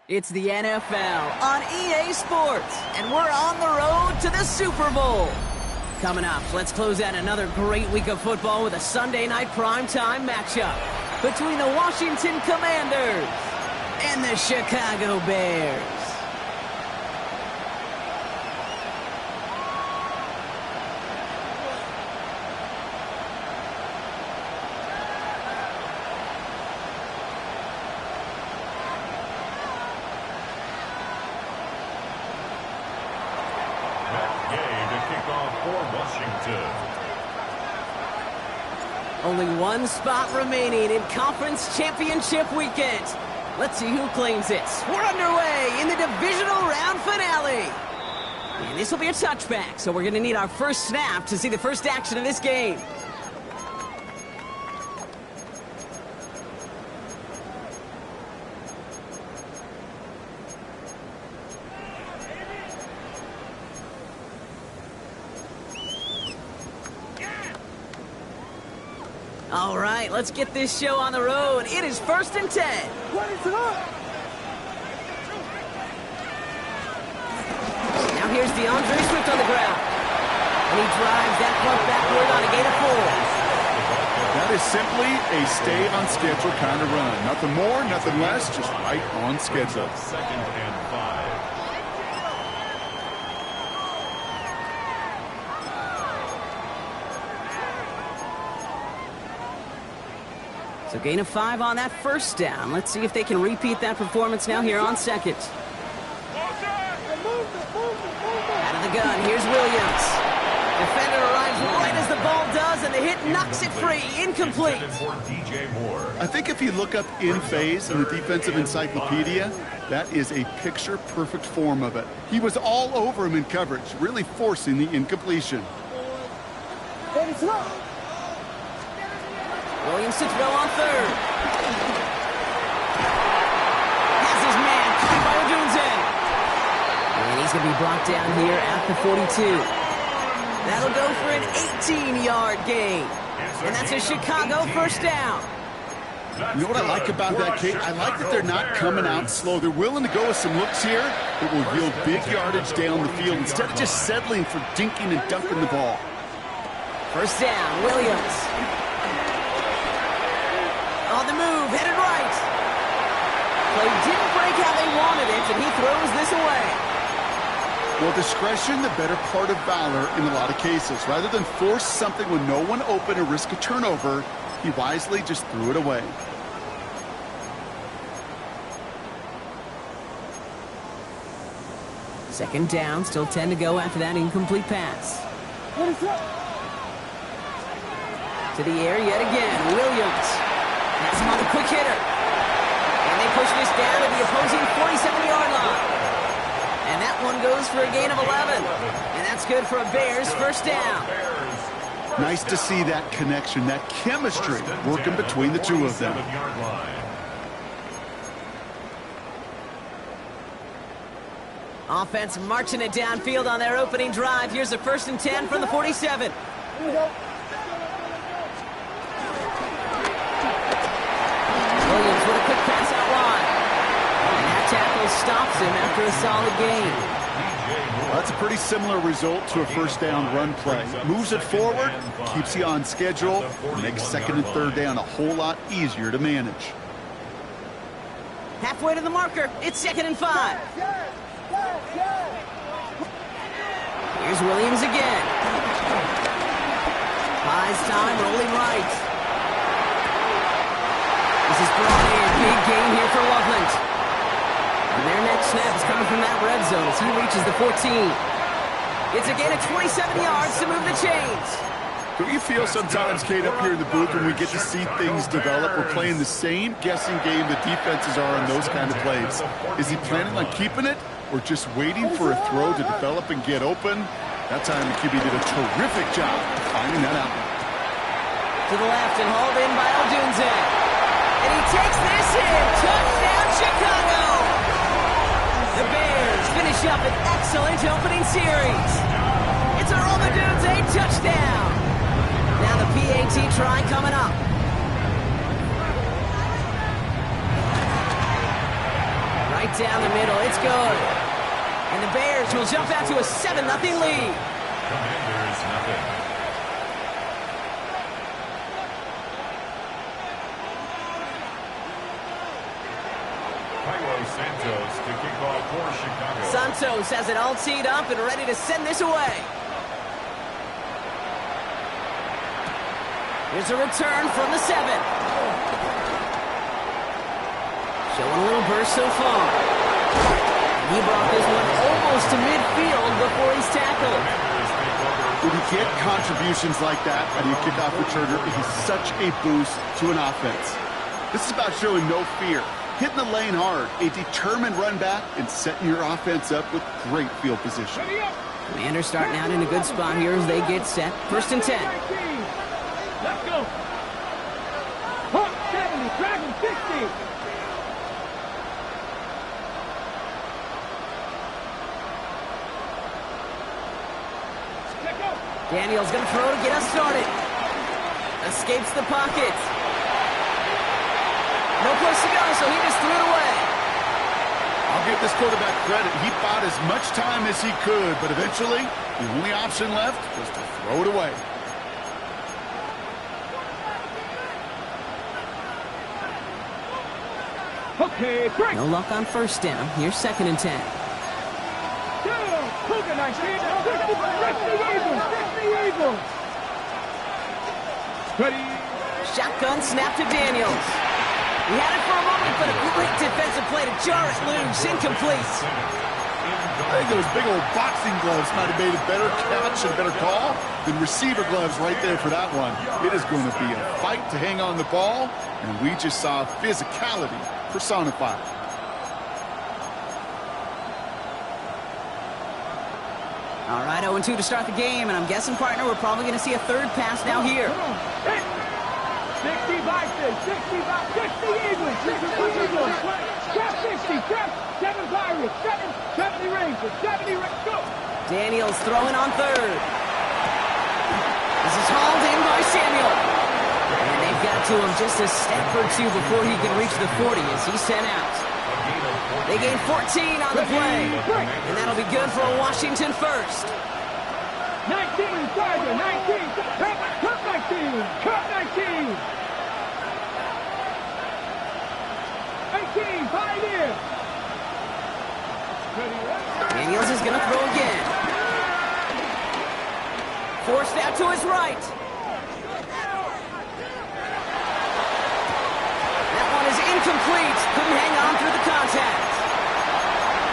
It's the NFL on EA Sports, and we're on the road to the Super Bowl. Coming up, let's close out another great week of football with a Sunday night primetime matchup between the Washington Commanders and the Chicago Bears. Only one spot remaining in Conference Championship Weekend. Let's see who claims it. We're underway in the divisional round finale. And this will be a touchback, so we're going to need our first snap to see the first action of this game. All right, let's get this show on the road. It is 1st and 10. Now here's DeAndre Swift on the ground. And he drives that punt backward on a gain of 4. That is simply a stay-on-schedule kind of run. Nothing more, nothing less, just right on schedule. 2nd and 5. So gain of 5 on that first down. Let's see if they can repeat that performance now here on second. Out of the gun, here's Williams. Defender arrives right as the ball does, and the hit knocks it free. Incomplete. I think if you look up in phase in the defensive encyclopedia, that is a picture-perfect form of it. He was all over him in coverage, really forcing the incompletion. Williams to throw on third. Has his man, by Odunze. And he's going to be brought down here at the 42. That'll go for an 18-yard gain. And that's a Chicago first down. You know what I like about that, Kate? I like that they're not coming out slow. They're willing to go with some looks here that will yield big yardage down the field instead of just settling for dinking and dunking the ball. First down, Williams. On the move, headed right. Play didn't break how they wanted it, and he throws this away. Well, discretion, the better part of valor in a lot of cases. Rather than force something when no one open and risk a turnover, he wisely just threw it away. Second down, still 10 to go after that incomplete pass. To the air yet again, Williams. That's him on the quick hitter. And they push this down to the opposing 47-yard line. And that one goes for a gain of 11. And that's good for a Bears first down. Nice to see that connection, that chemistry working between the two of them. Offense marching it downfield on their opening drive. Here's a 1st and 10 from the 47. Williams with a quick pass out wide. And that tackle stops him after a solid gain. Well, that's a pretty similar result to a first down run play. Moves it forward, keeps you on schedule, makes 2nd and 3rd down a whole lot easier to manage. Halfway to the marker, it's 2nd and 5. Here's Williams again. Buys time, rolling right. This is brought in. Big game here for Loveland. And their next snap is coming from that red zone as he reaches the 14. It's a gain of 27 yards to move the chains. Don't you feel sometimes, Kate, up here in the booth when we get to see things develop, we're playing the same guessing game the defenses are on those kind of plays? Is he planning on keeping it or just waiting for a throw to develop and get open? That time the QB did a terrific job of finding that out. To the left and hauled in by Odunze. And he takes this in. Touchdown, Chicago! The Bears finish up an excellent opening series. It's a Rome Odunze touchdown. Now the PAT try coming up. Right down the middle, it's good. And the Bears will jump out to a 7-0 lead. Commanders, nothing. Santos to kick off for Chicago. Santos has it all teed up and ready to send this away. Here's a return from the 7. Showing a little burst so far. He brought this one almost to midfield before he's tackled. When you get contributions like that out of your kickoff returner, it is such a boost to an offense. This is about showing no fear. Hitting the lane hard, a determined run back, and setting your offense up with great field position. Commanders starting out in a good spot here as they get set. 1st and 10. Let's go. Hawk 70, Dragon 60. Daniel's going to throw to get us started. Escapes the pocket. No place to go, so he just threw it away. I'll give this quarterback credit. He bought as much time as he could, but eventually, the only option left was to throw it away. Okay, break. No luck on 1st down. Here's 2nd and 10. Down. Cougar 19. 60 Eagles. 60 Eagles. Ready. Shotgun snap to Daniels. He had it for a moment, but a great defensive play to jar it loose. Incomplete. I think those big old boxing gloves might have made a better catch and a better call than receiver gloves right there for that one. It is going to be a fight to hang on the ball, and we just saw physicality personified. All right, 0-2 to start the game, and I'm guessing, partner, we're probably going to see a 3rd pass now here. 60 boxes, 60 Eagles, 60 Eagles, trap 60, trap 7 Pirates, 70 Rangers, 70 Rangers, go! Daniels throwing on 3rd. This is hauled in by Samuel. And they've got to him just a step or two before he can reach the 40 as he's sent out. They gain 14 on the play, and that'll be good for a Washington 1st. 19, Tiger, 19, cut 19, cut 19. 18, Pioneer. Daniels is going to throw again. Forced out to his right. That one is incomplete. Couldn't hang on through the contact.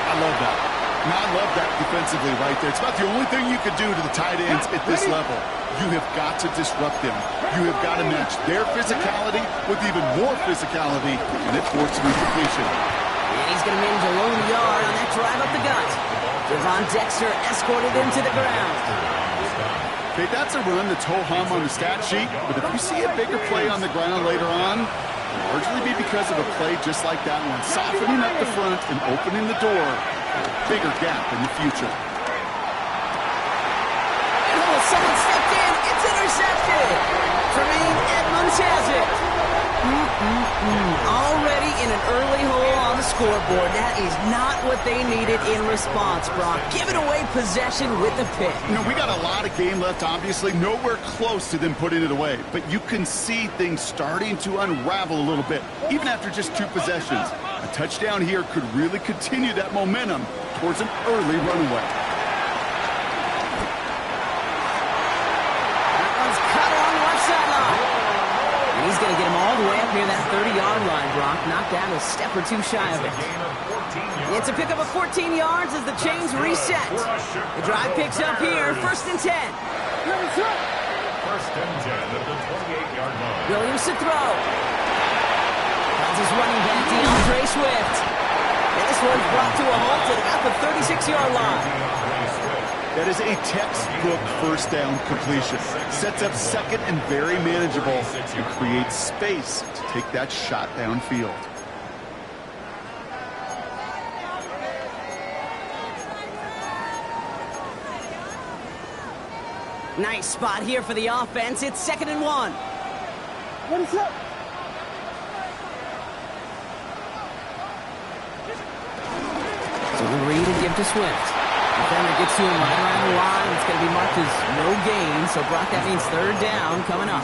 I love that. And I love that defensively right there. It's about the only thing you could do to the tight ends at this level. You have got to disrupt them. You have got to match their physicality with even more physicality, and it forces completion. And he's going to manage a lone yard on that drive up the gut. Devon Dexter escorted him to the ground. Okay, that's a run that's ho-hum on the stat sheet, but if you see a bigger play on the ground later on, it'll largely be because of a play just like that one, softening up the front and opening the door for a bigger gap in the future. Oh, someone stepped in. It's intercepted. Tremaine Edmonds has it. Already in an early hole on the scoreboard. That is not what they needed in response, Brock. Giving away possession with the pick. You know, we got a lot of game left, obviously. Nowhere close to them putting it away. But you can see things starting to unravel a little bit, even after just 2 possessions. A touchdown here could really continue that momentum towards an early runaway. That one's cut on the left sideline. And he's going to get him all the way up near that 30-yard line, Brock. Knocked out a step or 2 shy of it. It's a pickup of 14 yards as the chains reset. The drive picks up here, 1st and 10. First and 10 at the 28-yard line. Williams to throw. Finds his running back, DeAndre Swift. And this one's brought to a halt at about the 36-yard line. That is a textbook first down completion. Sets up second and very manageable and creates space to take that shot downfield. Nice spot here for the offense. It's 2nd and 1. What is up? So the read and give to Swift. Defender gets to him right around the line. It's going to be marked as no gain. So, Brock, that means 3rd down coming up.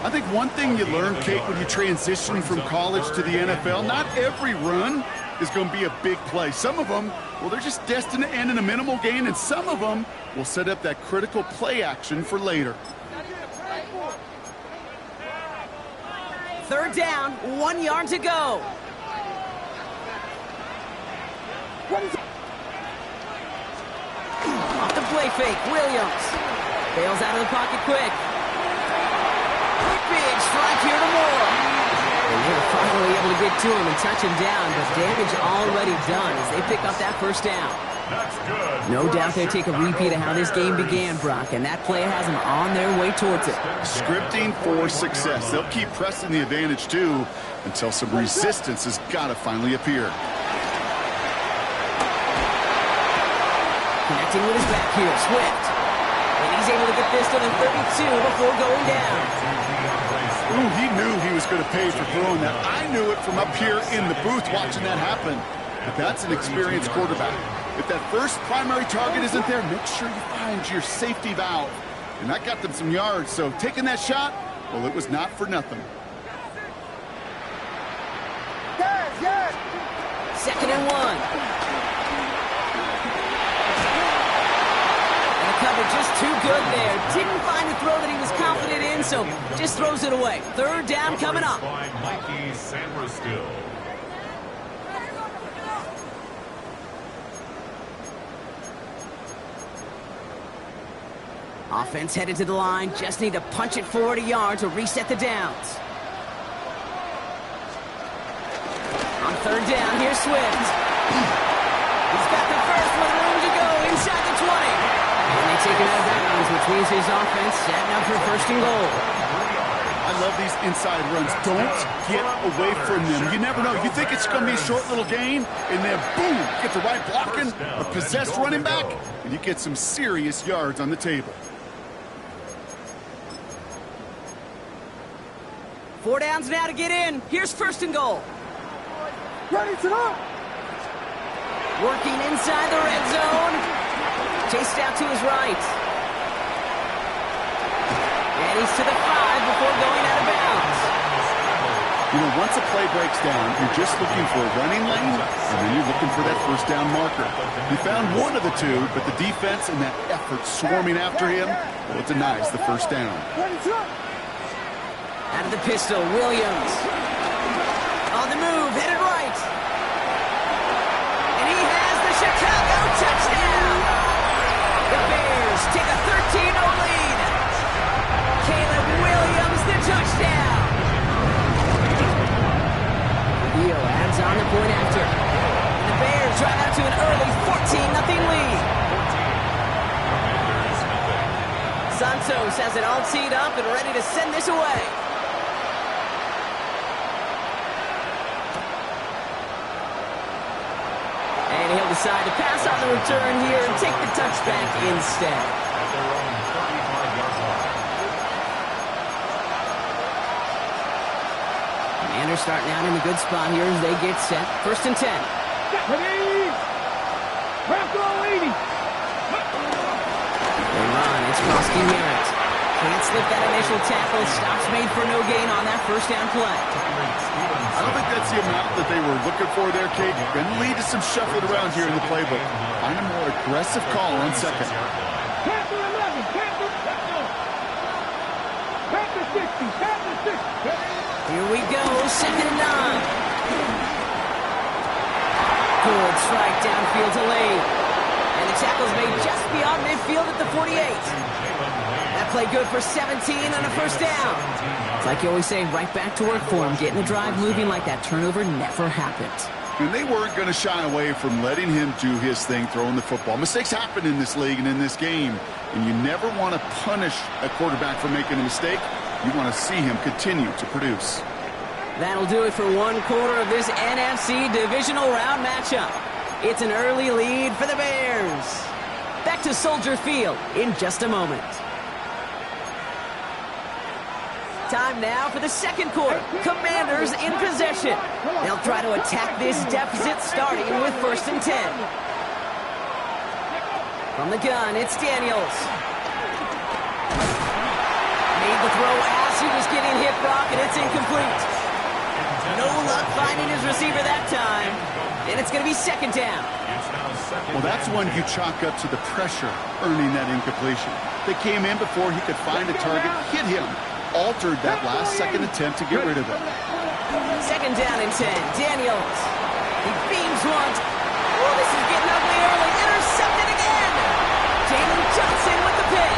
I think one thing you learn, Kate, when you transition from college to the NFL, not every run is going to be a big play. Some of them, well, they're just destined to end in a minimal gain, and some of them will set up that critical play action for later. 3rd down, 1 yard to go. Off the play fake, Williams. Bails out of the pocket quick. Big strike here to Moore. And they're finally able to get to him and touch him down, but damage already done as they pick up that 1st down. That's good. No doubt they take a repeat of how this game began, Brock, and that play has them on their way towards it. Scripting for success. They'll keep pressing the advantage, too, until some resistance has got to finally appear. Connecting with his back here, Swift. And he's able to get this to the 32 before going down. Ooh, he knew he was going to pay for throwing that. I knew it from up here in the booth watching that happen. But that's an experienced quarterback. If that first primary target isn't there, make sure you find your safety valve. And that got them some yards, so taking that shot, well, it was not for nothing. 2nd and 1. Cover just too good there. Didn't find a throw that he was confident in, so just throws it away. 3rd down coming up. Mikey Samberstill. Offense headed to the line. Just need to punch it forward a yard to reset the downs. On 3rd down, here's Swift. He's got the first with room to go inside the 20. And they take it out of bounds, which means his offense setting up for 1st and goal. I love these inside runs. Don't get away from them. You never know. You think it's going to be a short little gain, and then boom, get the right blocking, a possessed running back, and you get some serious yards on the table. 4 downs now to get in. Here's 1st and goal. Ready to go. Working inside the red zone. Chased out to his right. And he's to the 5 before going out of bounds. You know, once a play breaks down, you're just looking for a running lane, and then you're looking for that 1st down marker. You found one of the two, but the defense and that effort swarming after him, well, it denies the 1st down. Out of the pistol, Williams. On the move, headed right. And he has the Chicago touchdown. The Bears take a 13-0 lead. Caleb Williams, the touchdown. Eo adds on the point after. And the Bears drive out to an early 14-0 lead. Santos has it all teed up and ready to send this away. And he'll decide to pass on the return here and take the touchback instead. At their own 35-yard line. Commanders starting out in a good spot here as they get set. 1st and 10. Ready. Rocco 80. They run. It's Roski Merritt. Can't slip that initial tackle. Stops made for no gain on that 1st down play. I don't think that's the amount that they were looking for there, Kate. Going to lead to some shuffling around here in the playbook. Find a more aggressive call on 2nd. Panther 11. Panther 60. Panther 60. Here we go. 2nd and 9. Good strike downfield to late. And the tackle's made just beyond midfield at the 48. That play good for 17 on a 1st down. It's like you always say, right back to work for him, getting the drive moving like that turnover never happened. And they weren't going to shy away from letting him do his thing, throwing the football. Mistakes happen in this league and in this game, and you never want to punish a quarterback for making a mistake. You want to see him continue to produce. That'll do it for one quarter of this NFC divisional round matchup. It's an early lead for the Bears. Back to Soldier Field in just a moment. Time now for the second quarter. Commanders in possession. They'll try to attack this deficit starting with 1st and 10. From the gun, it's Daniels. Made the throw as he was getting hit, Brock, and it's incomplete. No luck finding his receiver that time. And it's going to be 2nd down. Well, that's one you chalk up to the pressure earning that incompletion. They came in before he could find a target, hit him. Altered that last-second attempt to get rid of it. 2nd down and 10. Daniels. He beams once. Oh, this is getting ugly early. Intercepted again. Jalen Johnson with the pick.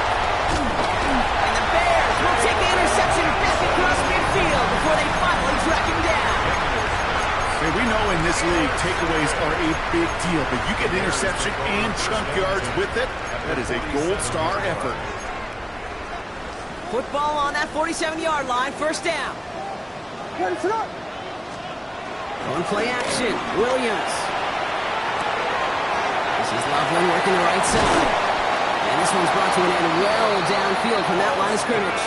And the Bears will take the interception back across midfield before they finally track him down. Hey, we know in this league, takeaways are a big deal, but you get interception and chunk yards with it. That is a gold star effort. Football on that 47-yard line, 1st down. On play action, Williams. This is Loveland working the right side. And this one's brought to an end well downfield from that line of scrimmage.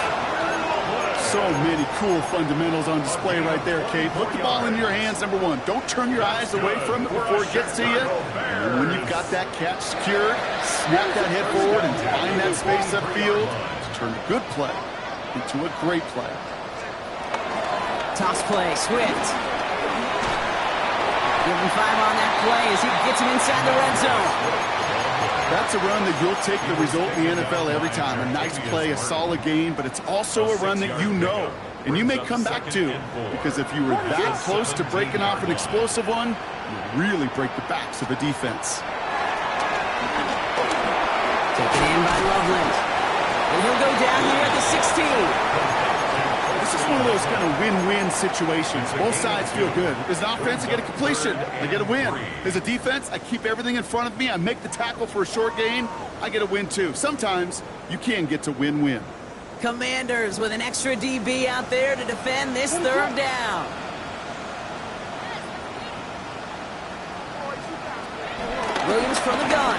So many cool fundamentals on display right there, Kate. Put the ball in your hands, number one. Don't turn your eyes away from it before it gets to you. And when you've got that catch secured, snap that head forward and find that space upfield. Turn a good play into a great play. Toss play, Swift. Give him 5 on that play as he gets him inside the red zone. That's a run that you'll take the result in the NFL every time. A nice play, a solid gain, but it's also a run that you know and you may come back to, because if you were that close to breaking off an explosive one, you really break the backs of the defense. Taken in by Loveland. And he'll go down here at the 16. This is one of those kind of win-win situations. Both sides feel good. As an offense, I get a completion. I get a win. As a defense, I keep everything in front of me. I make the tackle for a short gain. I get a win, too. Sometimes you can get to win-win. Commanders with an extra DB out there to defend this 3rd down. Williams from the gun.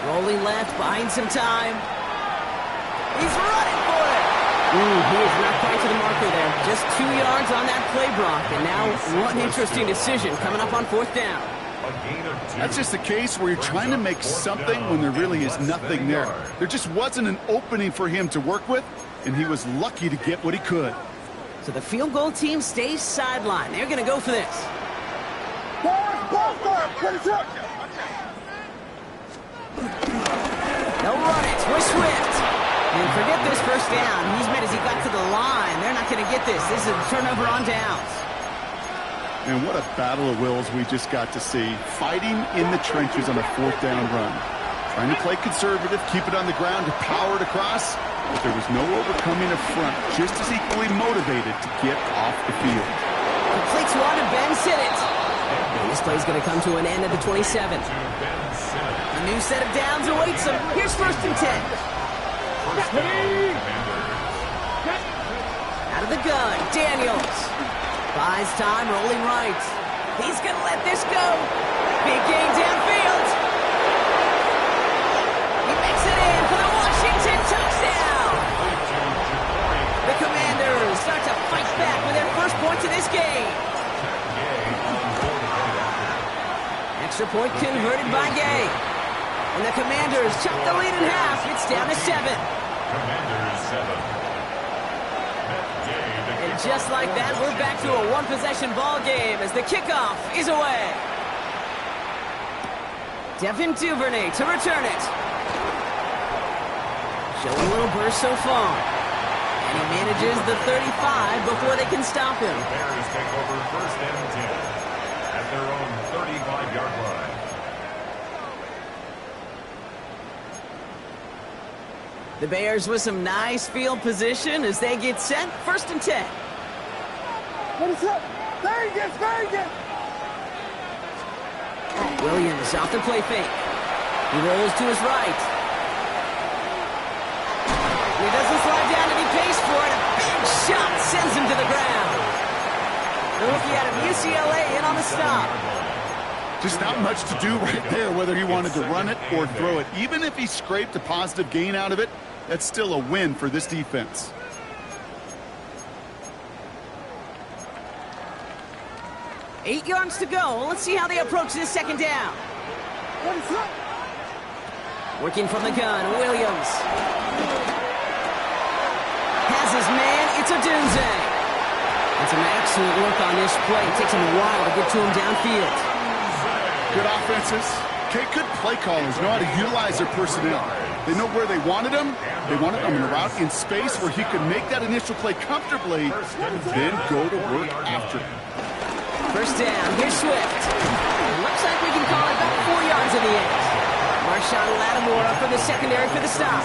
Rolling left, buying some time. He's running for it. He is not quite to the marker there. Just 2 yards on that play, Brock. And now one interesting decision coming up on 4th down. That's just a case where you're trying to make something when there really is nothing there. There just wasn't an opening for him to work with, and he was lucky to get what he could. So the field goal team stays sidelined. They're going to go for this. They'll run it with Swift. And forget this 1st down. He's made as he got to the line. They're not going to get this. This is a turnover on downs. And what a battle of wills we just got to see. Fighting in the trenches on a 4th down run. Trying to play conservative, keep it on the ground to power it across. But there was no overcoming a front. Just as equally motivated to get off the field. Completes one and Ben Simmons. And this play's going to come to an end at the 27. A new set of downs awaits him. Here's 1st and 10. Out of the gun, Daniels. Buys time, rolling right. He's going to let this go. Big gain downfield. He makes it in for the Washington touchdown. The Commanders start to fight back with their first points of this game. Extra point converted by Gay. And the Commanders chop the lead in half. It's down to 7. Commanders 7. And just like that, we're back to a one-possession ball game as the kickoff is away. Devin Duvernay to return it. Showing a little burst so far. And he manages the 35 before they can stop him. The Bears take over 1st and 10 at their own 35-yard line. The Bears with some nice field position as they get set. 1st and 10. Williams off the play fake. He rolls to his right. He doesn't slide down and he pays for it. A big shot sends him to the ground. The rookie out of UCLA in on the stop. Just not much to do right there, whether he wanted to run it or throw it. Even if he scraped a positive gain out of it, that's still a win for this defense. Eight yards to go. Let's see how they approach this second down. Working from the gun, Williams. Has his man. It's a doozy. And some excellent work on this play. It takes him a while to get to him downfield. Good offenses. Good play callers know how to utilize their personnel. They know where they wanted him. They wanted him in a route in space where he could make that initial play comfortably, then go to work after. First down, here's Swift. Looks like we can call it about 4 yards in the end. Marshawn Lattimore up from the secondary for the stop.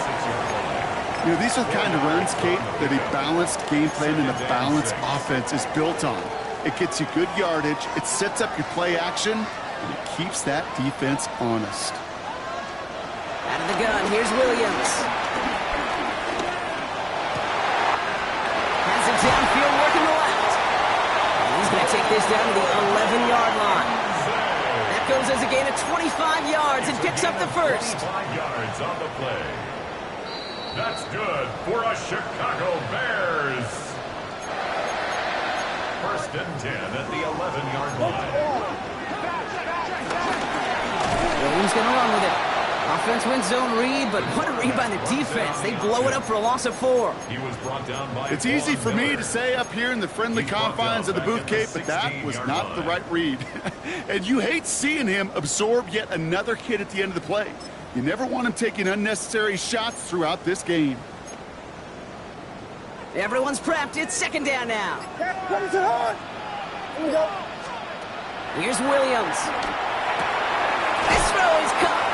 You know, these are the kind of runs, Kate, that a balanced game plan and a balanced offense is built on. It gets you good yardage, it sets up your play action, and it keeps that defense honest. Out of the gun, here's Williams. Has it downfield, working the left. He's going to take this down to the 11-yard line. That goes as a gain of 25 yards and picks up the first. 5 yards on the play. That's good for a Chicago Bears. First and 10 at the 11-yard line. Williams going to run with it. Offense wins zone read, but what a read by the defense. They blow it up for a loss of 4. He was brought down by It's easy for me to say up here in the friendly confines of the booth, Cape, but that was not the right read. And you hate seeing him absorb yet another hit at the end of the play. You never want him taking unnecessary shots throughout this game. Everyone's prepped. It's second down now. Here's Williams. This throw is caught.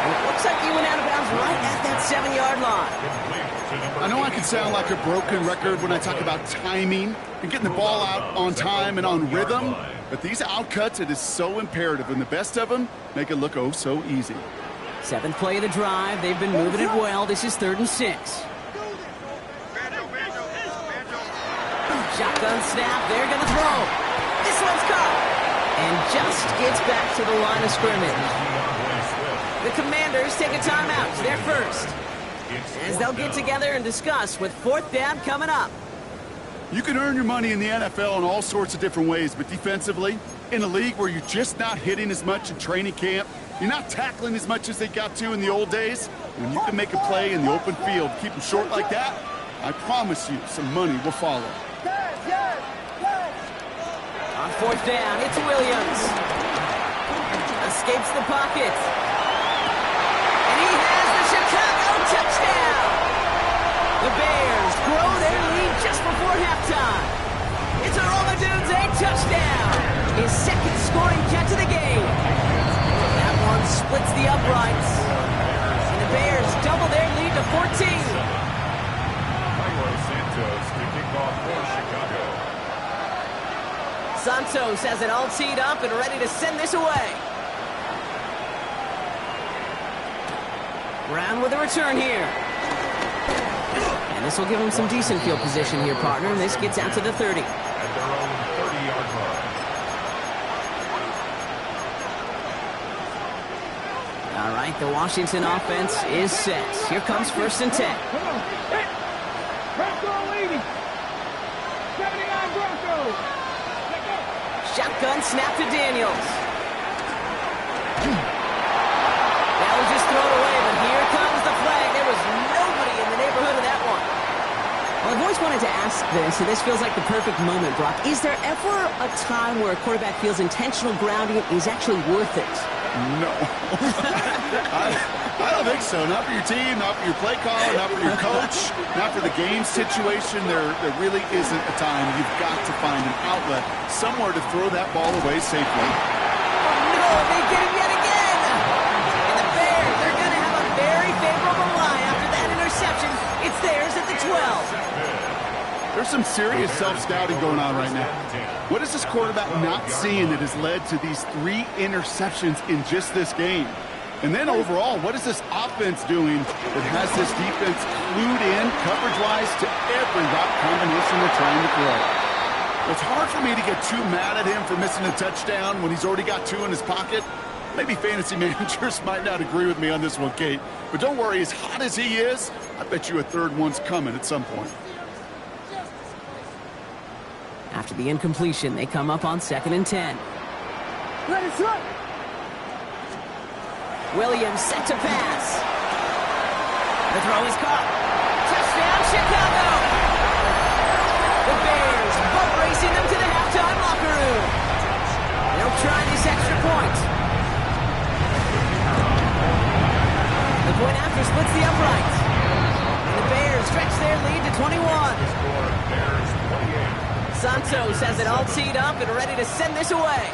And it looks like he went out of bounds right at that 7-yard line. I know I can sound like a broken record when I talk about timing and getting the ball out on time and on rhythm, but these outcuts, it is so imperative, and the best of them make it look oh so easy. 7th play of the drive. They've been moving it well. This is 3rd and 6. Shotgun snap. They're going to throw. This one's caught. And just gets back to the line of scrimmage. The Commanders take a timeout. They're first. As they'll get together and discuss with 4th down coming up. You can earn your money in the NFL in all sorts of different ways, but defensively, in a league where you're just not hitting as much in training camp, you're not tackling as much as they got to in the old days, when you can make a play in the open field, keep them short like that, I promise you some money will follow. On 4th down, it's Williams. Escapes the pocket. And he has the Chicago touchdown. The Bears grow their lead just before halftime. It's a Romadunze touchdown. His 2nd scoring catch of the game. That one splits the uprights. And the Bears double their lead to 14. Santos to kick off for Chicago. Santos has it all teed up and ready to send this away. Brown with a return here. And this will give him some decent field position here, partner. And this gets out to the 30. At their own 30-yard line. All right, the Washington offense is set. Here comes 1st and 10. Come on. Hit. Bronco leading. 79 Broncos. Shotgun snap to Daniels. That was just thrown away, but here comes the flag. There was nobody in the neighborhood of that one. Well, I've always wanted to ask this, and this feels like the perfect moment, Brock. Is there ever a time where a quarterback feels intentional grounding is actually worth it? No. I don't think so. Not for your team, not for your play caller, not for your coach, not for the game situation. There really isn't a time. You've got to find an outlet, somewhere to throw that ball away safely. Oh, no, they get him yet again. And the Bears, they're going to have a very favorable line after that interception. It's theirs at the 12. There's some serious self-scouting going on right now. What is this quarterback not seeing that has led to these 3 interceptions in just this game? And then overall, what is this offense doing that has this defense clued in coverage-wise to every route combination they're trying to throw? It's hard for me to get too mad at him for missing a touchdown when he's already got 2 in his pocket. Maybe fantasy managers might not agree with me on this one, Kate. But don't worry, as hot as he is, I bet you a 3rd one's coming at some point. After the incompletion, they come up on 2nd and 10. Let it run. Williams set to pass. The throw is caught. Touchdown, Chicago! The Bears boat racing them to the halftime locker room. They'll try this extra point. The point after splits the uprights. And the Bears stretch their lead to 21. Santos has it all teed up and ready to send this away.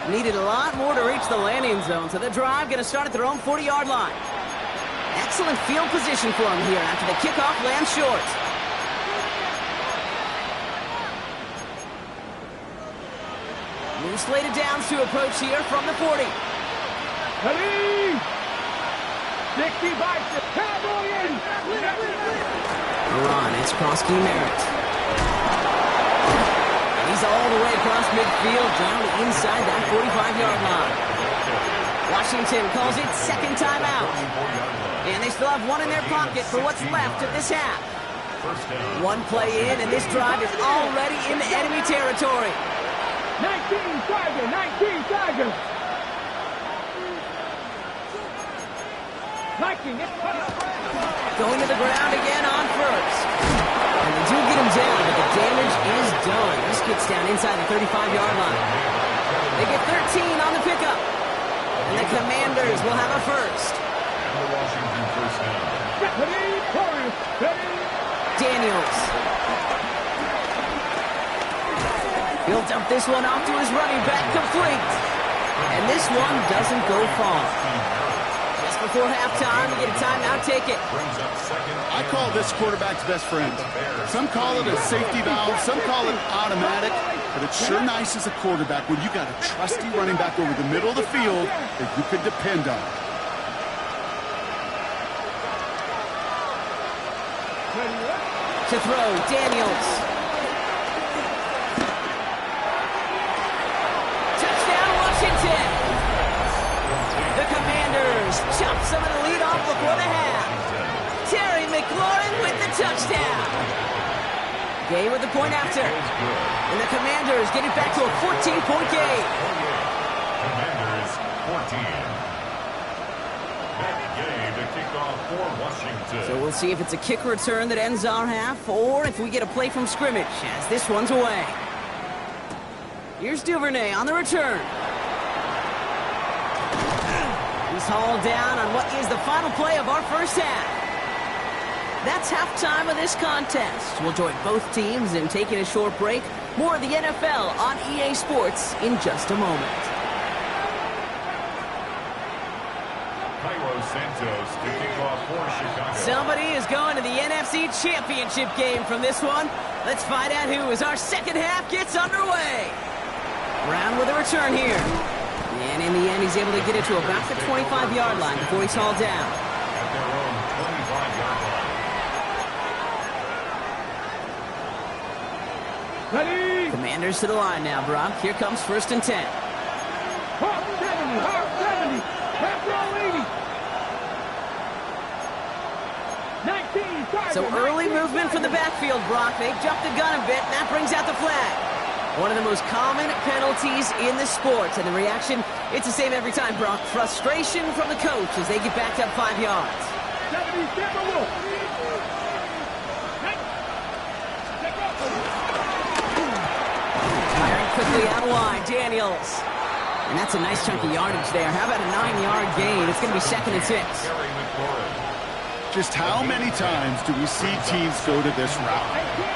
Needed a lot more to reach the landing zone, so the drive going to start at their own 40-yard line. Excellent field position for him here after the kickoff lands short. New slated downs to approach here from the 40. Ready? 65 to Cowboy in. Run, it's Krosky Merritt. He's all the way across midfield, down inside that 45-yard line. Washington calls it 2nd timeout. And they still have 1 in their pocket for what's left of this half. 1 play in, and this drive is already in the enemy territory. 19 Tiger. Liking it. Going to the ground again on 1st. And they do get him down, but the damage is done. This gets down inside the 35-yard line. They get 13 on the pickup. And the Commanders will have a 1st. Daniels. He'll dump this one off to his running back, complete. And this one doesn't go far. Just before halftime, we get a timeout, take it. I call this quarterback's best friend. Some call it a safety valve, some call it automatic, but it's sure nice as a quarterback when you got a trusty running back over the middle of the field that you can depend on. To throw, Daniels. Touchdown, Washington. The Commanders chop some of the lead off before the half. Terry McLaurin with the touchdown. Gay with the point after. And the Commanders get it back to a 14-point game. Commanders 14. To kick off for Washington. So we'll see if it's a kick return that ends our half, or if we get a play from scrimmage, as this one's away. Here's Duvernay on the return. He's hauled down on what is the final play of our first half. That's halftime of this contest. We'll join both teams in taking a short break. More of the NFL on EA Sports in just a moment. Santos to kick off for Chicago. Somebody is going to the NFC Championship game from this one. Let's find out who as our second half gets underway. Brown with a return here. And in the end, he's able to get it to about the 25-yard line before he's hauled down. At their own 25-yard line. Ready? Commanders to the line now, Brock. Here comes 1st and 10. Hawk 70. Half row 80. 19 Tiger. So early movement from the backfield, Brock. They've jumped the gun a bit, and that brings out the flag. One of the most common penalties in the sport. And the reaction, it's the same every time, Brock. Frustration from the coach as they get backed up 5 yards. 70 Timberwolf. Firing quickly out wide, Daniels. And that's a nice chunk of yardage there. How about a 9-yard gain? It's going to be 2nd and 6. Just how many times do we see teams go to this route?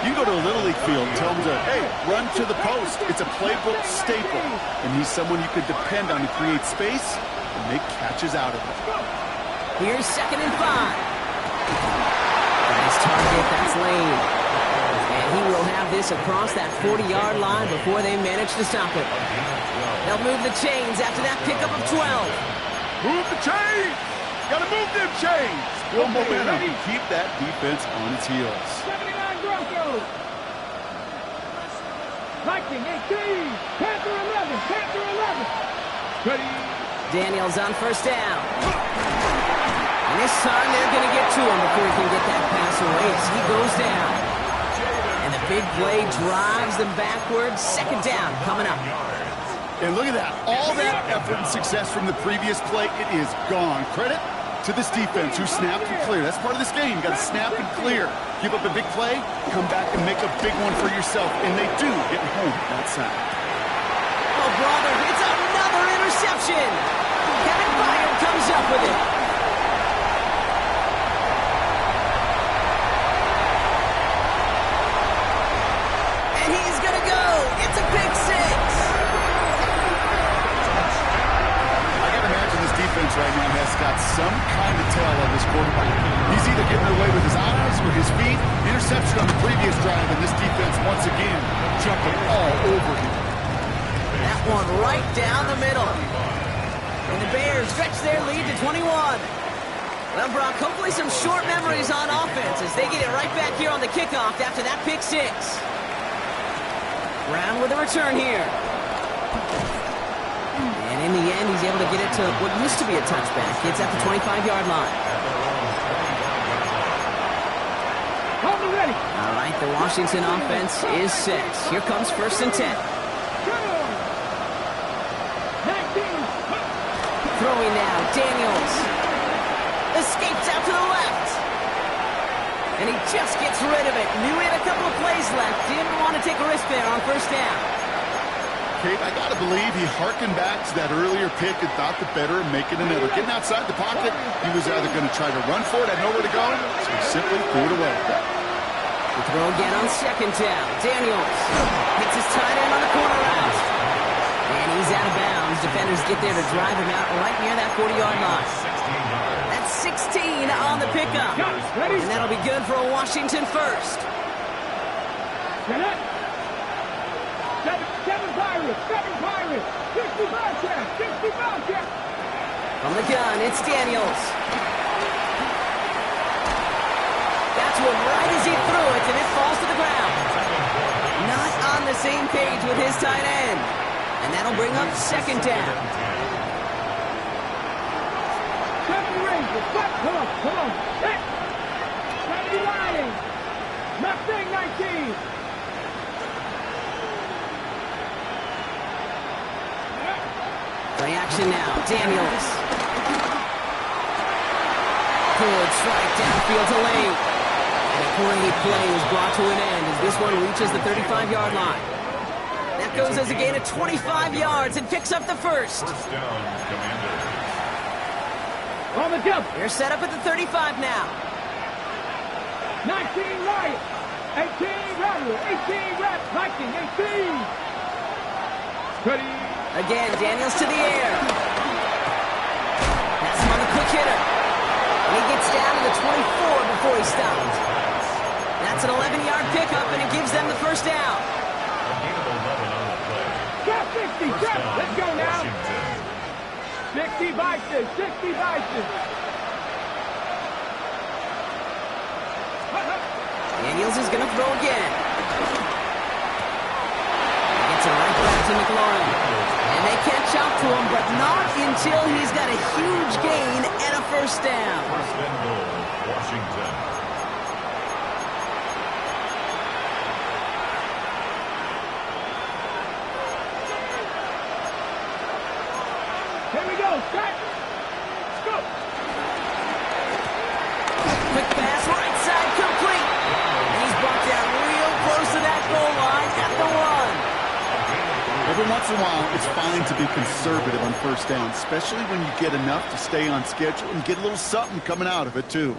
You go to a Little League field and tell them to, hey, run to the post. It's a playbook staple. And he's someone you could depend on to create space and make catches out of it. Here's 2nd and 5. Nice target, that's Lane. And he will have this across that 40-yard line before they manage to stop it. They'll move the chains after that pickup of 12. Move the chains! Gotta move them chains! Build momentum and keep that defense on its heels. 79 Broncos. Viking 18. Panther 11. Panther 11. Ready. Daniels on first down. And this time they're going to get to him before he can get that pass away as he goes down. And the big play drives them backwards. Second down coming up. And look at that. All that effort and success from the previous play, it is gone. Credit to this defense who snapped and cleared. That's part of this game. You got to snap and clear. Give up a big play, come back and make a big one for yourself. And they do get home that sack. Oh, brother, it's another interception. Kevin Byard comes up with it. And he's going to go. It's a pick six. I got to imagine this defense right now has got some kind of tell on this quarterback. He's either getting away with his eyes or his feet. Interception on the previous drive, and this defense once again jumping all over him. That one right down the middle. And the Bears stretch their lead to 21. Well, Brock, hopefully some short memories on offense as they get it right back here on the kickoff after that pick six. Brown with a return here. And in the end, he's able to get it to what used to be a touchback. It's at the 25-yard line. Ready. All right, the Washington offense is set. Here comes first and 10. Throwing now, Daniels. Escapes out to the left. And he just gets rid of it. Knew he had a couple of plays left. Didn't want to take a risk there on first down. Kate, I got to believe he harkened back to that earlier pick and thought the better of making another. Getting outside the pocket, he was either going to try to run for it, had nowhere to go, so he simply threw it away. The throw again on second down. Daniels hits his tight end on the corner route. And he's out of bounds. Defenders get there to drive him out right near that 40-yard line. That's 16 on the pickup. And that'll be good for a Washington first. Seven Pirates. 60 Bobcats. 60 Bobcats. From the gun, it's Daniels. That's one right as he threw it, and it falls to the ground. Not on the same page with his tight end. And that'll bring up second down. 70 Rangers. Come on. 70 Lions. Mustang 19. Play action now. Daniels. Good strike downfield to Lane. And a great play was brought to an end as this one reaches the 35-yard line. That goes as a gain of 25 yards and picks up the first. First down, Commanders. On the jump. They're set up at the 35 now. 19 Lions. 18 Rebel. 18 Red. Viking 18. Ready. Again, Daniels to the air. That's him on the quick hitter. And he gets down to the 24 before he stops. That's an 11-yard pickup, and it gives them the first down. A gain of 11 on the play. Drop 60. First Drop. down, Let's go now. Washington. 60 Bison. 60 Bison. Daniels is going to throw again. He gets it right back to McLaurin. And they catch up to him, but not until he's got a huge gain and a first down. First and goal, Washington. Here we go. Start. Let's go. Quick pass, right side, complete. And he's brought down real close to that goal line at the 1. Every once in a while, it's fine to be conservative on first down, especially when you get enough to stay on schedule and get a little something coming out of it, too.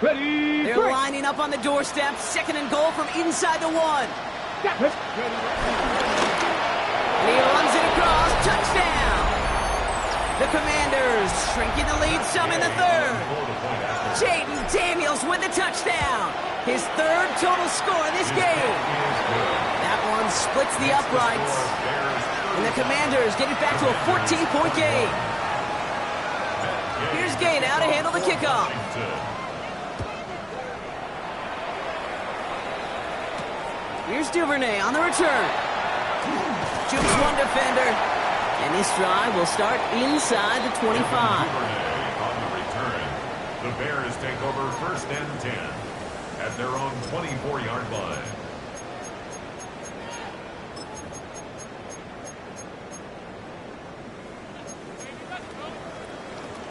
Ready. They're break. lining up on the doorstep. Second and goal from inside the 1. Ready. And he runs it across. Touchdown! The Commanders shrinking the lead some in the third. Jaden Daniels with the touchdown. His third total score in this game. That one splits the uprights. And the Commanders get it back to a 14-point game. Here's Gay now to handle the kickoff. Here's Duvernay on the return. Jukes one defender. And this drive will start inside the 25. On the return, the Bears take over first and 10 at their own 24-yard line.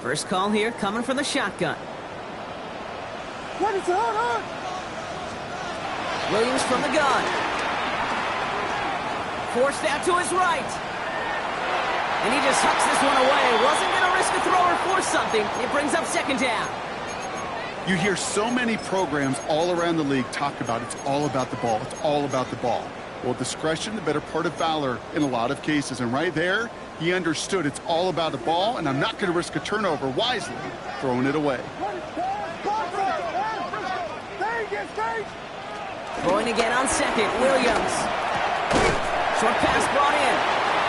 First call here coming from the shotgun. What is on? Williams from the gun. Forced out to his right. And he just hucks this one away. Wasn't going to risk a throw or force something. It brings up second down. You hear so many programs all around the league talk about it's all about the ball. It's all about the ball. Well, discretion, the better part of valor in a lot of cases. And right there, he understood it's all about the ball, and I'm not going to risk a turnover wisely, throwing it away. Throwing again on second, Williams. Short pass brought in.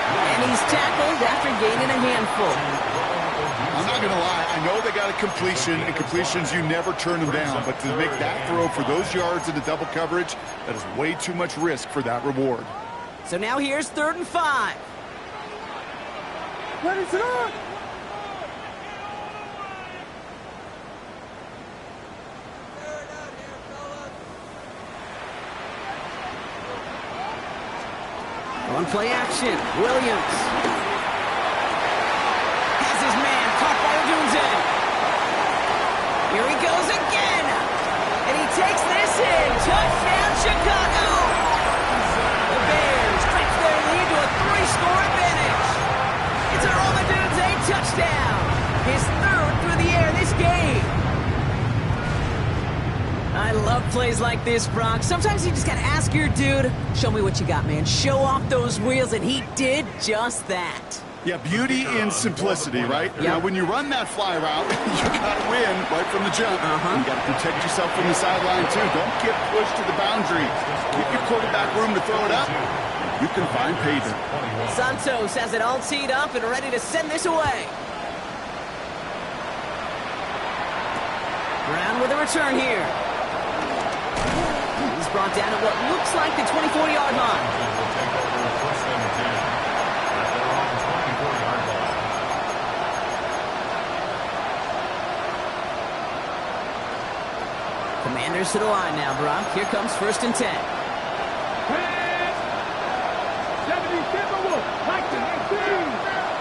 And he's tackled after gaining a handful. I'm not going to lie. I know they got a completion, and completions, you never turn them down. But to make that throw for those yards into double coverage, that is way too much risk for that reward. So now here's 3rd and 5. What is it on? On play action, Williams. Has his man caught by Odunze. Here he goes again. And he takes this in. Touchdown, Chicago. The Bears stretch their lead to a 3-score advantage. It's a Odunze touchdown. His 3rd through the air this game. I love plays like this, Brock. Sometimes you just gotta ask your dude, show me what you got, man. Show off those wheels, and he did just that. Yeah, beauty in simplicity, right? Yep. Now, when you run that fly route, you got to win right from the jump. You got to protect yourself from the sideline, too. Don't get pushed to the boundary. Give your quarterback room to throw it up. You can find payment. Santos has it all teed up and ready to send this away. Brown with a return here. He's brought down at what looks like the 24-yard line. Commanders to the line now, Brock. Here comes 1st and 10. 70 Timberwolves,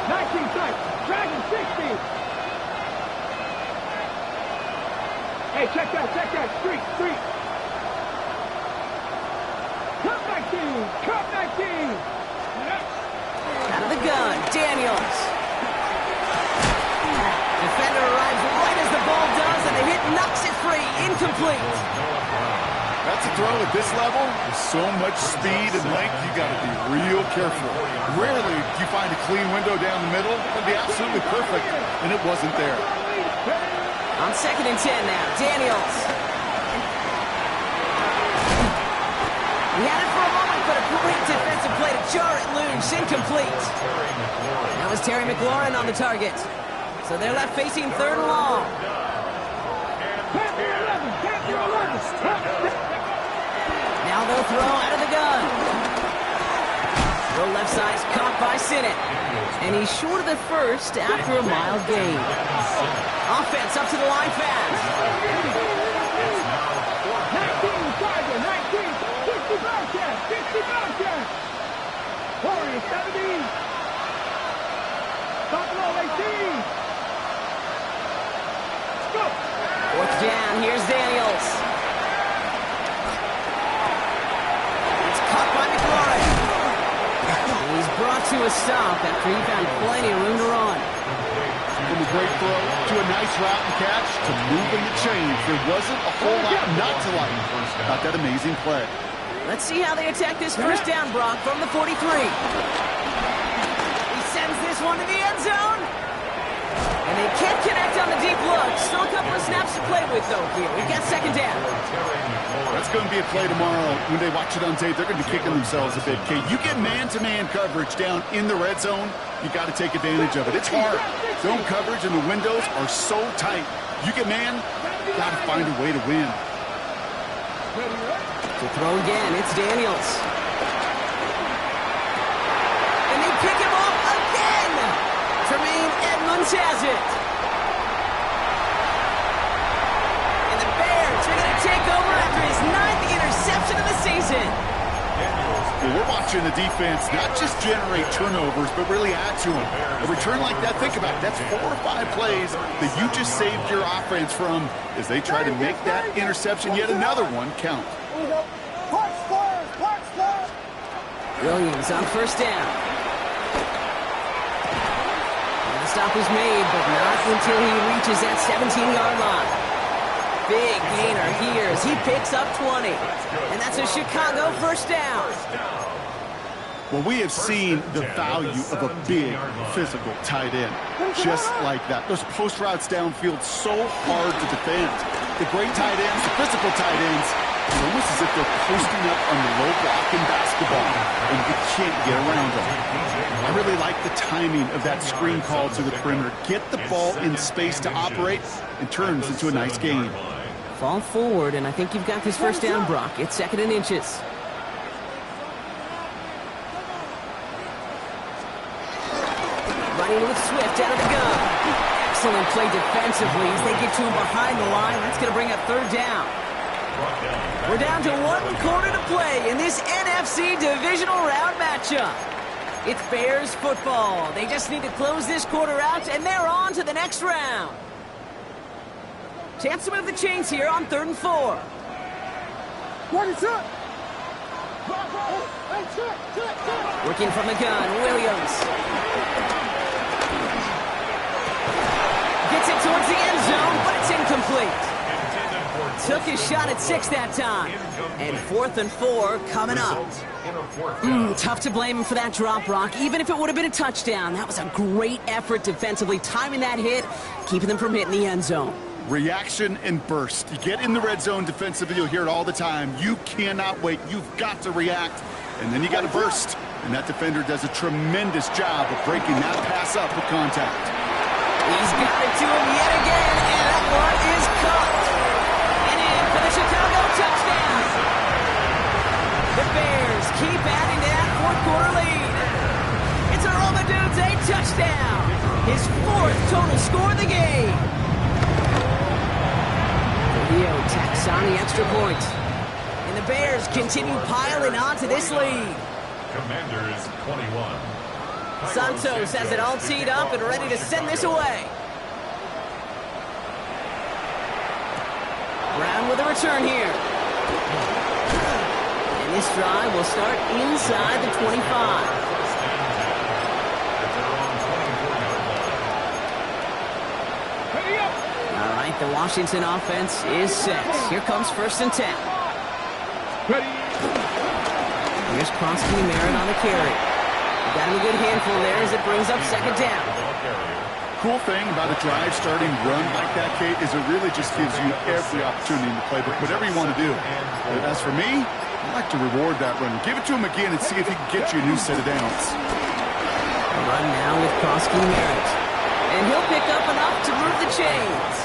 19 strike, Dragon 60. Hey, check that, street. Cut 19. Out of the gun, Daniels. Defender arrives right as the ball does, and the hit knocks it free. Incomplete. That's a throw at this level. With so much speed and length, you got to be real careful. Rarely do you find a clean window down the middle. It'd be absolutely perfect, and it wasn't there. On 2nd and 10 now, Daniels. He had it for a moment, but a great defensive play to jar it loose. Incomplete. That was Terry McLaurin on the target. So they're left facing 3rd and long. Now they'll throw out of the gun. Throw left side's caught by Sinnott. And he's short of the first after a mild gain. Offense up to the line fast. 60 Warriors 70. Buffalo 18. Let's go. 4th down, here's Daniels. It's caught by McLaurin. He's brought to a stop after he found plenty of room to run. From a great throw to a nice route and catch to moving the chains. There wasn't a whole lot not to like about that amazing play. Let's see how they attack this 1st down, Brock, from the 43. thrown to the end zone. And they can't connect on the deep look. Still a couple of snaps to play with, though, here. We've got second down. That's going to be a play tomorrow. When they watch it on tape, they're going to be kicking themselves a bit. Kate, you get man-to-man coverage down in the red zone, you got to take advantage of it. It's hard. Zone coverage and the windows are so tight. You get man, you got to find a way to win. To throw again, it's Daniels. And they pick him up again. Tremaine Edmonds has it. And the Bears are going to take over after his 9th interception of the season. Well, we're watching the defense not just generate turnovers, but really add to them. A return like that, think about it, that's 4 or 5 plays that you just saved your offense from as they try to make that interception, yet another one, count. Williams on first down. And the stop is made, but not until he reaches that 17-yard line. Big gainer here as he picks up 20. And that's a Chicago first down. Well, we have seen the value of a big, physical tight end. Just like that. Those post routes downfield so hard to defend. The great tight ends, the physical tight ends, it's almost as if they're posting up on the low block in basketball, and you can't get around them. I really like the timing of that screen call to the perimeter. Get the ball in space to operate, and turns into a nice game. Fall forward, and I think you've got this first down, Brock. It's 2nd and inches. Running with Swift out of the gun. Excellent play defensively as they get to him behind the line. That's going to bring up 3rd down. We're down to 1 quarter to play in this NFC divisional round matchup. It's Bears football. They just need to close this quarter out, and they're on to the next round. Chance to move the chains here on 3rd and 4. Working from the gun, Williams. Gets it towards the end zone, but it's incomplete. Took his shot at 6 that time. And 4th and 4 coming up. Tough to blame him for that drop, Brock. Even if it would have been a touchdown, that was a great effort defensively, timing that hit, keeping them from hitting the end zone. Reaction and burst. You get in the red zone defensively, you'll hear it all the time. You cannot wait. You've got to react. And then you got to burst. And that defender does a tremendous job of breaking that pass up with contact. He's got it to him yet again, and that one is caught. And in for the Chicago touchdown. The Bears keep adding to that 4th quarter lead. It's a Romadude touchdown. His 4th total score of the game. Leo tacks on the extra point. And the Bears continue piling on to this lead. Commanders 21. Santos has it all teed up and ready to send this away. Brown with a return here. And this drive will start inside the 25. All right, the Washington offense is set. Here comes 1st and 10. Here's Kronsky Merritt on the carry. Got him a good handful there as it brings up 2nd down. Cool thing about a drive starting run like that, Kate, is it really just gives you every opportunity in the playbook, whatever you want to do. But as for me, I like to reward that run. Give it to him again and see if he can get you a new set of downs. A run now with Kronsky Merritt. And he'll pick up enough to move the chains.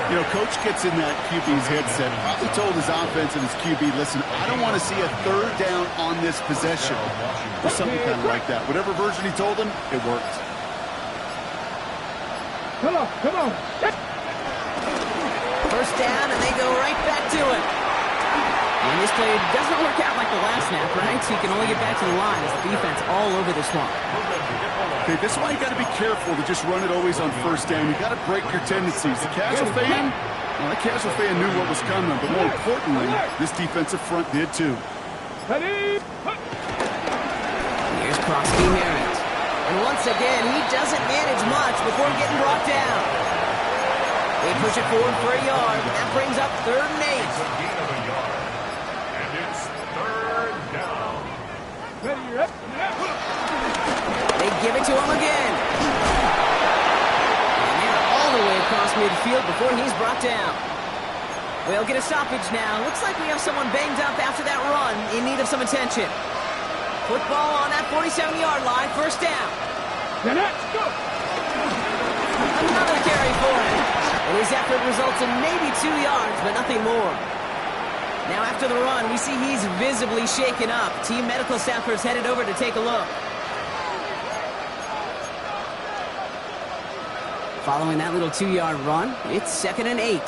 You know, Coach gets in that QB's headset, probably told his offense and his QB, listen, I don't want to see a 3rd down on this possession. Or something kind of like that. Whatever version he told him, it worked. Come on. First down, and they go right back to it. And this play doesn't work out like the last snap, right? So you can only get back to the line as the defense all over this one. Okay, this is why you got to be careful to just run it always on first down. You got to break your tendencies. The casual fan, well, that casual fan knew what was coming, but more importantly, this defensive front did too. Here's Kronsky Merritt. And once again, he doesn't manage much before getting brought down. They push it forward for a yard, and that brings up 3rd and 8. It's a gain of a yard. And it's 3rd down. They They give it to him again. And they're all the way across midfield before he's brought down. We'll get a stoppage now. Looks like we have someone banged up after that run in need of some attention. Football on that 47-yard line, first down. Go. Another carry for him. And his effort results in maybe 2 yards, but nothing more. Now after the run, we see he's visibly shaken up. Team medical staffers headed over to take a look. Following that little 2-yard run, it's 2nd and 8.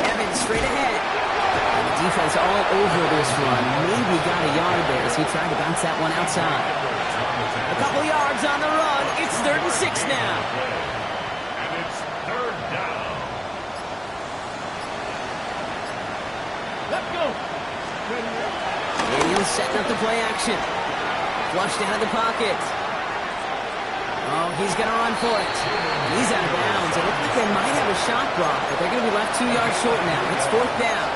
Evans straight ahead. And the defense all over this run. Maybe got a yard there as he tried to bounce that one outside. A couple yards on the run. It's 3rd and 6 now. And it's 3rd down. Let's go. Daniels setting up the play action. Flushed out of the pocket. Oh, he's going to run for it. He's out of bounds. It looks like they might have a shot block, but they're going to be left 2 yards short now. It's 4th down.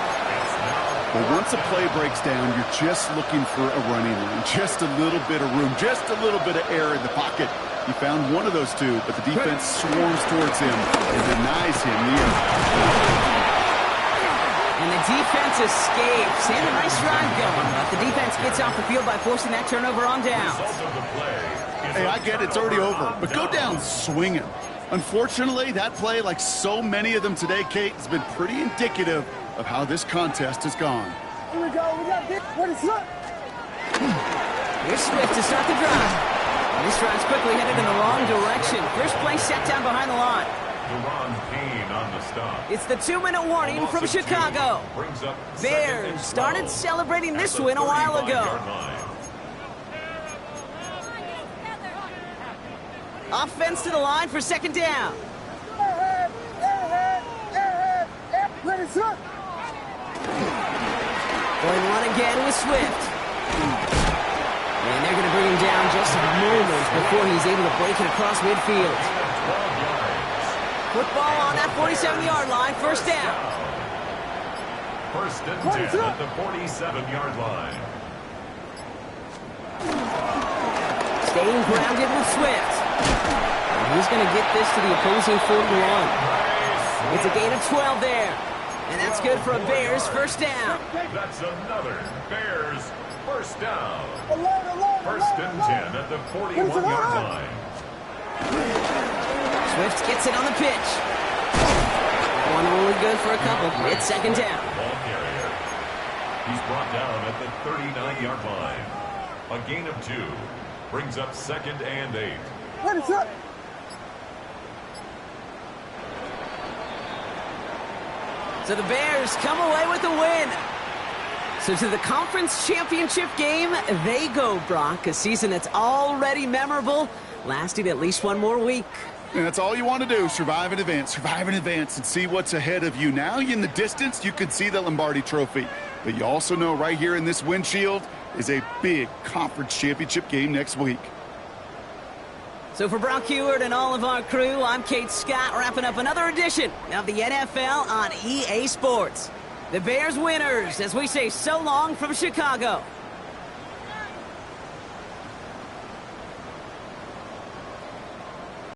Well, once a play breaks down, you're just looking for a running lane. Just a little bit of room, just a little bit of air in the pocket. He found one of those two, but the defense swarms towards him and denies him the end. And the defense escapes. And a nice drive going, but the defense gets off the field by forcing that turnover on downs. Hey, I get it, it's already over, but go down swinging. Unfortunately, that play, like so many of them today, Kate, has been pretty indicative of how this contest has gone. Here we go. We got this. What is up? Here's Swift to start the drive. And this drive's quickly headed in the wrong direction. First play set down behind the line. Deron Payne on the stop. It's the 2-minute warning from Chicago. Bears started celebrating this win a while ago. Offense to the line for 2nd down. What is up? Going one again with Swift. And they're going to bring him down just moments before he's able to break it across midfield. Football on that 47-yard line, first down. 1st and 10 at the 47-yard line. Staying grounded with Swift. And he's going to get this to the opposing 41. It's a gain of 12 there. And that's good for a Bears first down. That's another Bears first down. 1st and 10 at the 41-yard line. Swift gets it on the pitch. That one only good for a couple. It's 2nd down. Ball carrier. He's brought down at the 39-yard line. A gain of 2 brings up 2nd and 8. What is up? So the Bears come away with a win. So to the conference championship game, they go, Brock. A season that's already memorable, lasting at least one more week. And that's all you want to do, survive and advance, and see what's ahead of you. Now in the distance, you can see the Lombardi Trophy. But you also know right here in this windshield is a big conference championship game next week. So for Brock Heward and all of our crew, I'm Kate Scott, wrapping up another edition of the NFL on EA Sports. The Bears winners, as we say so long from Chicago.